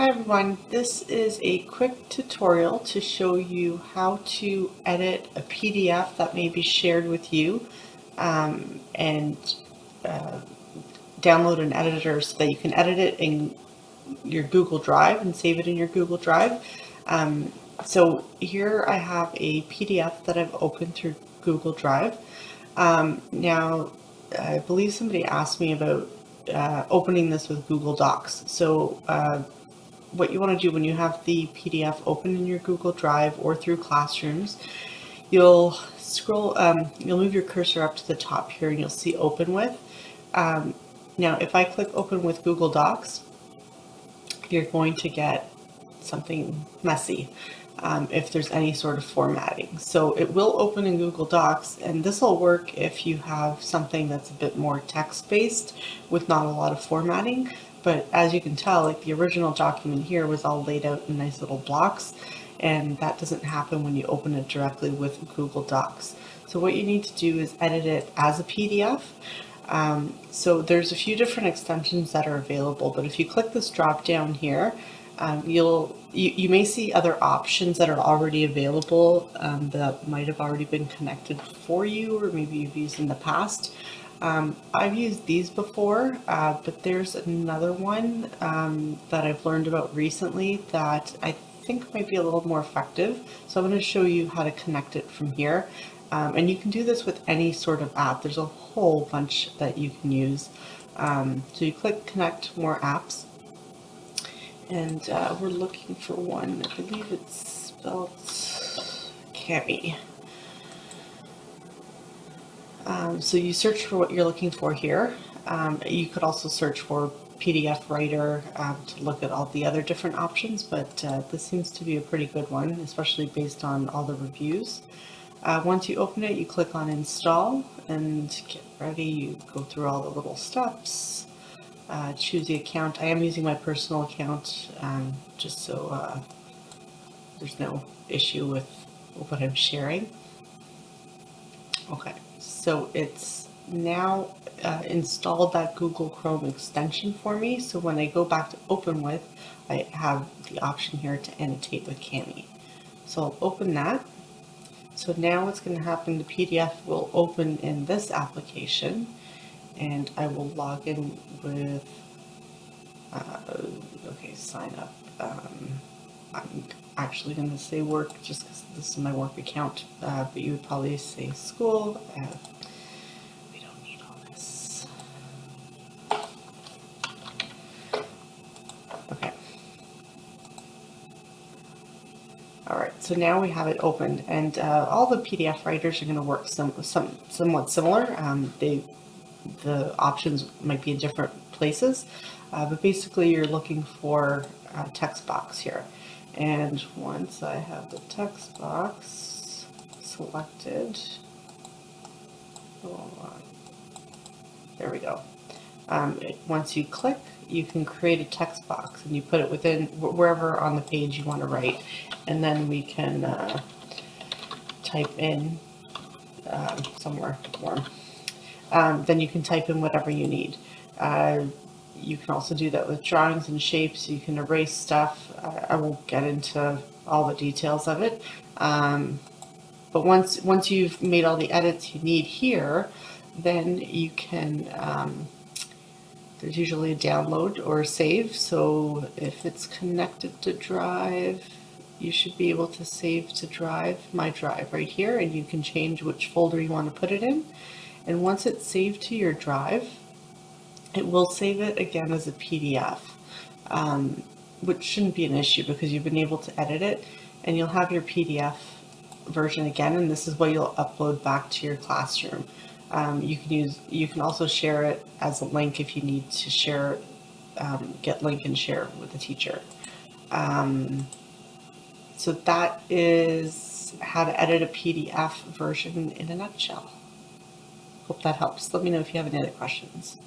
Hi everyone, this is a quick tutorial to show you how to edit a PDF that may be shared with you and download an editor so that you can edit it in your Google Drive and save it in your Google Drive. So here I have a PDF that I've opened through Google Drive. Now, I believe somebody asked me about opening this with Google Docs. So what you want to do when you have the PDF open in your Google Drive or through Classrooms, you'll you'll move your cursor up to the top here and you'll see Open With. Now, if I click Open with Google Docs, you're going to get something messy if there's any sort of formatting. So it will open in Google Docs, and this will work if you have something that's a bit more text-based with not a lot of formatting. But as you can tell, like the original document here was all laid out in nice little blocks, and that doesn't happen when you open it directly with Google Docs. So what you need to do is edit it as a PDF. So there's a few different extensions that are available, but if you click this drop down here, you may see other options that are already available that might have already been connected for you, or maybe you've used in the past. I've used these before, but there's another one that I've learned about recently that I think might be a little more effective. So I'm going to show you how to connect it from here. And you can do this with any sort of app. There's a whole bunch that you can use. So you click Connect More Apps, and we're looking for one. I believe it's spelled Kami. So you search for what you're looking for here. You could also search for PDF Writer to look at all the other different options, but this seems to be a pretty good one, especially based on all the reviews. Once you open it, you click on Install and get ready. You go through all the little steps, choose the account. I am using my personal account just so there's no issue with what I'm sharing. Okay, so it's now installed that Google Chrome extension for me. So when I go back to Open With, I have the option here to annotate with Kami. So I'll open that. So now what's going to happen, the PDF will open in this application, and I will log in with, okay, sign up. I'm actually going to say work just because this is my work account, but you would probably say school. We don't need all this. Okay. All right, so now we have it opened, and all the PDF writers are going to work somewhat similar. The options might be in different places, but basically you're looking for a text box here. And once I have the text box selected, there we go. Once you click, you can create a text box and you put it within wherever on the page you want to write, and then we can type in somewhere warm. Then you can type in whatever you need. You can also do that with drawings and shapes. You can erase stuff. I won't get into all the details of it. But once you've made all the edits you need here, then you can, there's usually a download or a save. So if it's connected to Drive, you should be able to save to Drive, My Drive right here, and you can change which folder you want to put it in. And once it's saved to your drive, it will save it again as a PDF, which shouldn't be an issue because you've been able to edit it, and you'll have your PDF version again, and this is what you'll upload back to your classroom. You can also share it as a link if you need to share, get link and share with the teacher. So that is how to edit a PDF version in a nutshell. Hope that helps. Let me know if you have any other questions.